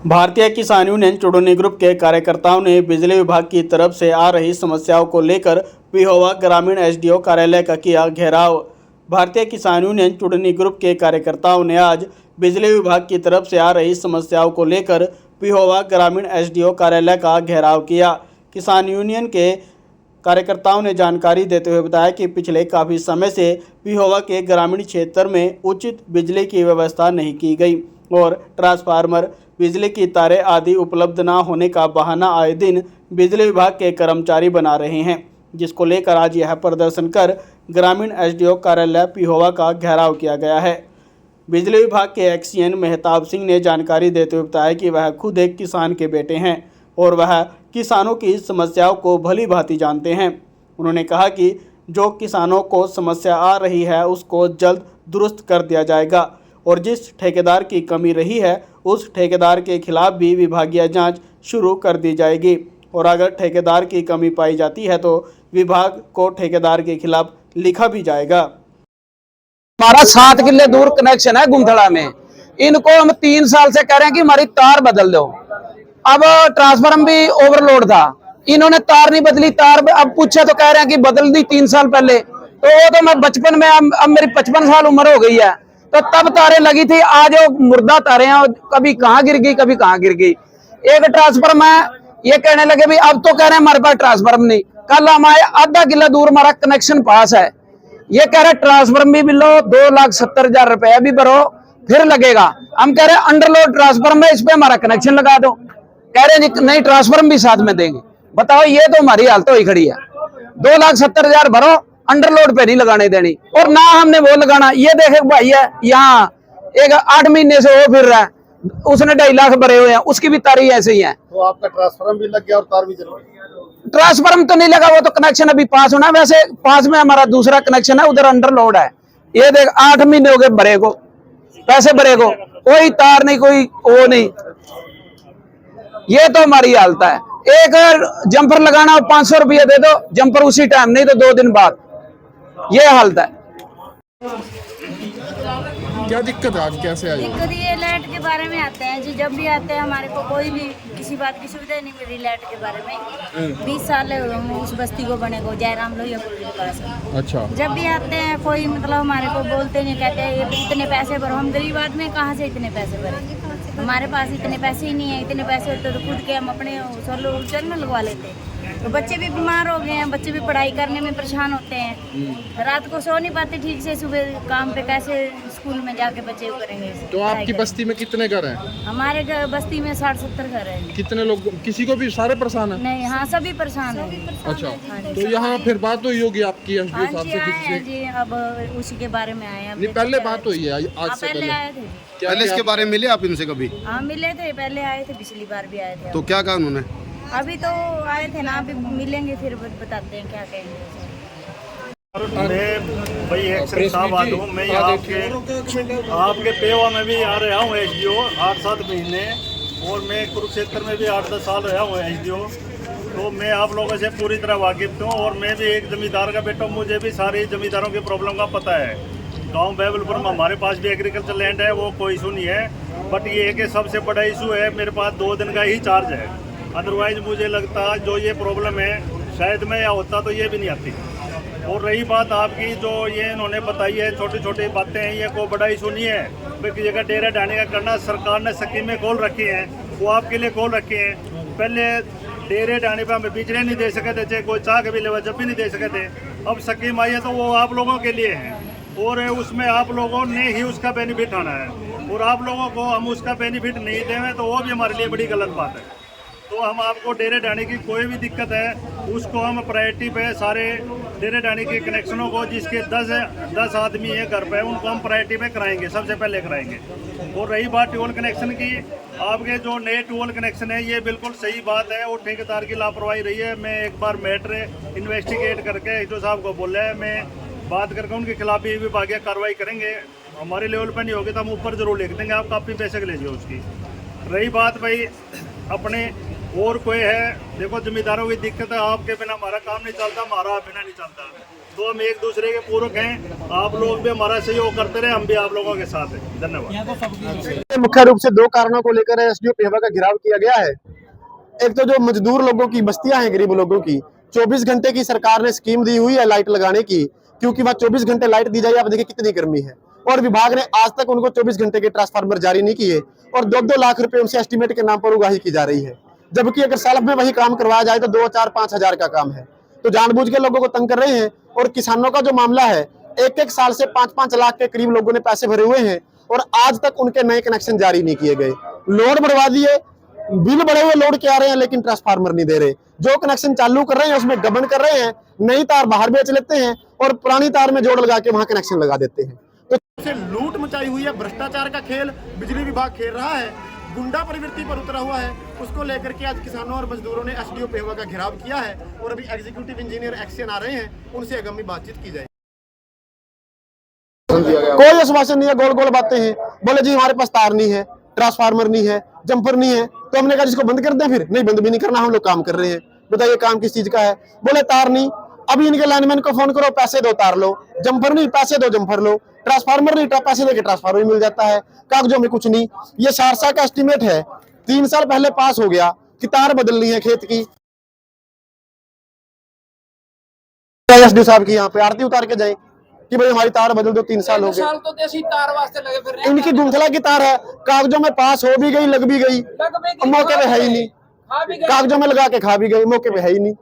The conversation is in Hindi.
भारतीय किसान यूनियन चुड़नी ग्रुप के कार्यकर्ताओं ने बिजली विभाग की तरफ से आ रही समस्याओं को लेकर पिहोवा ग्रामीण एसडीओ कार्यालय का किया घेराव। भारतीय किसान यूनियन चुड़नी ग्रुप के कार्यकर्ताओं ने आज बिजली विभाग की तरफ से आ रही समस्याओं को लेकर पिहोवा ग्रामीण एसडीओ कार्यालय का घेराव किया। किसान यूनियन के कार्यकर्ताओं ने जानकारी देते हुए बताया कि पिछले काफ़ी समय से पिहोवा के ग्रामीण क्षेत्र में उचित बिजली की व्यवस्था नहीं की गई और ट्रांसफार्मर, बिजली की तारें आदि उपलब्ध न होने का बहाना आए दिन बिजली विभाग के कर्मचारी बना रहे हैं, जिसको लेकर आज यह प्रदर्शन कर ग्रामीण एसडीओ कार्यालय पिहोवा का घेराव किया गया है। बिजली विभाग के एक्सीएन मेहताब सिंह ने जानकारी देते हुए बताया कि वह खुद एक किसान के बेटे हैं और वह किसानों की समस्याओं को भली भांति जानते हैं। उन्होंने कहा कि जो किसानों को समस्या आ रही है उसको जल्द दुरुस्त कर दिया जाएगा और जिस ठेकेदार की कमी रही है उस ठेकेदार के खिलाफ भी विभागीय जांच शुरू कर दी जाएगी और अगर ठेकेदार की कमी पाई जाती है तो विभाग को ठेकेदार के खिलाफ लिखा भी जाएगा। हमारा 7 किले दूर कनेक्शन है गुंथड़ा में। इनको हम 3 साल से कह रहे हैं कि हमारी तार बदल दो। अब ट्रांसफार्मर भी ओवरलोड था, इन्होंने तार नहीं बदली। तार अब पूछे तो कह रहे हैं कि बदल दी 3 साल पहले। तो वो तो मैं बचपन में, अब मेरी 55 साल उम्र हो गई है, तो तब तारें लगी थी। आज वो मुर्दा तारें हैं, कभी कहाँ गिर गई कभी कहाँ गिर गई। एक ट्रांसफार्मर है, ये कहने लगे भी अब तो कह रहे हैं हमारे पास ट्रांसफार्मर नहीं। कल हमारे आधा किला दूर हमारा कनेक्शन पास है, ये कह रहे ट्रांसफार्मर भी लो, 2,70,000 रुपया भी भरो फिर लगेगा। हम कह रहे हैं अंडरलोड ट्रांसफार्मर है, इस पे हमारा कनेक्शन लगा दो। कह रहे नहीं ट्रांसफार्मर भी साथ में देंगे। बताओ, ये तो हमारी हालत हुई खड़ी है। 2,70,000 भरो, अंडरलोड पे नहीं लगाने देनी और ना हमने वो लगाना। ये देखे भाई है यहाँ एक 8 महीने से वो फिर रहा है, उसने 2.5 लाख भरे हुए हैं, उसकी भी तारीख ऐसे ही है। तो आपका ट्रांसफार्मर भी लग गया और तार भी जल गई। ट्रांसफार्मर तो नहीं लगा, वो तो कनेक्शन अभी पास होना। वैसे पास में हमारा दूसरा कनेक्शन है, उधर अंडरलोड है। ये देख 8 महीने हो गए भरे को, पैसे भरे को, कोई तार नहीं, कोई वो नहीं। ये तो हमारी हालत है। एक जंपर लगाना 500 रुपये दे दो, जंपर उसी टाइम, नहीं तो 2 दिन बाद। ये हालत है। क्या दिक्कत है आज, कैसे आई? दिक्कत ये लाइट के बारे में आते हैं जी। जब भी आते हैं हमारे को कोई भी किसी बात की सुविधा नहीं मिली लाइट के बारे में। 20 साल उस बस्ती को बने को, जयराम लोहियापुर के पास। अच्छा, जब भी आते हैं कोई मतलब हमारे को बोलते नहीं, कहते हैं ये इतने पैसे भरो। हम गरीब आदमी कहाँ से इतने पैसे भरे, हमारे पास इतने पैसे ही नहीं है। इतने पैसे होते तो खुद के हम अपने सोलर चैनल लगवा लेते। तो बच्चे भी बीमार हो गए हैं, बच्चे भी पढ़ाई करने में परेशान होते हैं, रात को सो नहीं पाते ठीक से, सुबह काम पे कैसे स्कूल में जाके बच्चे करेंगे। तो आपकी बस्ती में कितने घर हैं? हमारे बस्ती में 60-70 घर हैं। कितने लोग, किसी को भी सारे परेशान हैं? नहीं, हाँ सभी परेशान हैं। अच्छा, तो यहाँ फिर बात हुई होगी आपकी हाँ जी, आए हैं जी, अब उसी के बारे में आए हैं। नहीं, पहले बात हुई है आज से पहले आए थे। पहले इसके बारे में मिले आप इनसे कभी? हाँ मिले थे, पहले आए थे, पिछली बार भी आए थे। तो क्या कहा उन्होंने? अभी तो आए थे ना, अभी मिलेंगे फिर बताते हैं क्या कहेंगे। मैं भाई एक्शन साहब आ हूँ। मैं आपके पेवा में भी आ रहा हूँ एसडीओ 8-7 महीने, और मैं कुरुक्षेत्र में भी 8-10 साल रहा हूँ एसडीओ। तो मैं आप लोगों से पूरी तरह वाकिफ हूँ और मैं भी एक जमींदार का बेटा हूँ, मुझे भी सारी जमींदारों की प्रॉब्लम का पता है। गांव बैबलपुर में हमारे पास भी एग्रीकल्चर लैंड है, वो कोई इशू नहीं है। बट ये है कि सबसे बड़ा इशू है, मेरे पास 2 दिन का ही चार्ज है। अदरवाइज मुझे लगता जो ये प्रॉब्लम है शायद मैं या होता तो ये भी नहीं आती। और रही बात आपकी जो ये इन्होंने बताई है, छोटी छोटी बातें हैं, ये कोई बड़ा इशू नहीं है। क्योंकि जगह डेरा डालने का करना, सरकार ने स्कीमें खोल रखी हैं, वो आपके लिए खोल रखी हैं। पहले डेरे डालने पर हमें बिजली नहीं दे सके थे, चाहे कोई चाह के भी लेवा जब भी नहीं दे सके थे। अब स्कीम आई है तो वो आप लोगों के लिए है और उसमें आप लोगों ने ही उसका बेनिफिट आना है। और आप लोगों को हम उसका बेनिफिट नहीं दें तो वो भी हमारे लिए बड़ी गलत बात है। तो हम आपको डेरे डालने की कोई भी दिक्कत है उसको हम प्रायोरिटी पे सारे डेरे डालने के कनेक्शनों को, जिसके 10 आदमी है घर पे, उनको हम प्रायोरिटी पे कराएंगे, सबसे पहले कराएंगे। और रही बात ट्यूबवेल कनेक्शन की, आपके जो नए ट्यूबवेल कनेक्शन है ये बिल्कुल सही बात है और ठेकेदार की लापरवाही रही है। मैं एक बार मैटर इन्वेस्टिगेट करके एसडीओ साहब को बोला है, मैं बात करके उनके खिलाफ भी विभागीय कार्रवाई करेंगे। हमारे लेवल पर नहीं होगी तो हम ऊपर जरूर लिख देंगे, आप काफ़ी पैसे के लीजिए उसकी। रही बात भाई अपने और कोई है, देखो जमींदारों की दिक्कत है, आपके बिना हमारा काम नहीं चलता, हमारा बिना नहीं चलता। तो हम एक दूसरे के पूरक हैं, आप लोग भी हमारा सहयोग करते रहे, हम भी आप लोगों के साथ हैं। धन्यवाद। मुख्य रूप से दो कारणों को लेकर एसडीओ पेहवा का घेराव किया गया है। एक तो जो मजदूर लोगों की बस्तियां हैं, गरीब लोगों की 24 घंटे की सरकार ने स्कीम दी हुई है लाइट लगाने की, क्योंकि वह 24 घंटे लाइट दी जाए। आप देखिए कितनी गर्मी है, और विभाग ने आज तक उनको 24 घंटे के ट्रांसफार्मर जारी नहीं किए, और 2-2 लाख रुपए उनसे एस्टीमेट के नाम पर उगाही की जा रही है। जबकि अगर साल में वही काम करवाया जाए तो 2-4-5 हजार का काम है। तो जानबूझ के लोगों को तंग कर रहे हैं। और किसानों का जो मामला है, 1-1 साल से 5-5 लाख के करीब लोगों ने पैसे भरे हुए हैं, और आज तक उनके नए कनेक्शन जारी नहीं किए गए। लोड बढ़वा दिए, बिल बढ़े हुए लोड के आ रहे हैं, लेकिन ट्रांसफार्मर नहीं दे रहे। जो कनेक्शन चालू कर रहे हैं उसमें गबन कर रहे हैं, नई तार बाहर बेच लेते हैं और पुरानी तार में जोड़ लगा के वहां कनेक्शन लगा देते हैं। तो लूट मचाई हुई है, भ्रष्टाचार का खेल बिजली विभाग खेल रहा है, गुंडा प्रवृत्ति पर उतरा हुआ है। उसको लेकर के आज किसानों और मजदूरों ने एसडीओ पेहवा का घेराव किया है, और अभी एग्जीक्यूटिव इंजीनियर एक्शन आ रहे हैं, उनसे आगामी बातचीत की जाए। कोई आश्वासन नहीं है, गोल गोल बातें हैं। बोले जी हमारे पास तार नहीं है, ट्रांसफार्मर नहीं है, जंपर नहीं है। तो हमने कहा जिसको बंद कर दें, फिर नहीं, बंद भी नहीं करना, हम लोग काम कर रहे हैं। बताइए काम किस चीज का है? बोले तार नहीं। अभी इनके लाइनमैन को फोन करो, पैसे दो तार लो, जंपर नहीं पैसे दो जंपर लो, ट्रांसफार्मर नहीं पैसे देके ट्रांसफार्मर मिल जाता है, कागजों में कुछ नहीं। ये सारसा का एस्टीमेट है, 3 साल पहले पास हो गया कि तार बदलनी है खेत की। एसडी साहब की यहाँ पे आरती उतार के जाए कि भाई हमारी तार बदल दो, 3 साल हो गए। साल तो देसी तार वास्ते लगे फिर रहे हैं। इनकी गुंथला की तार है, कागजों में पास हो भी गई, लग भी गई, मौके पे है ही नहीं। कागजों में लगा के खा भी गई, मौके पे है ही नहीं।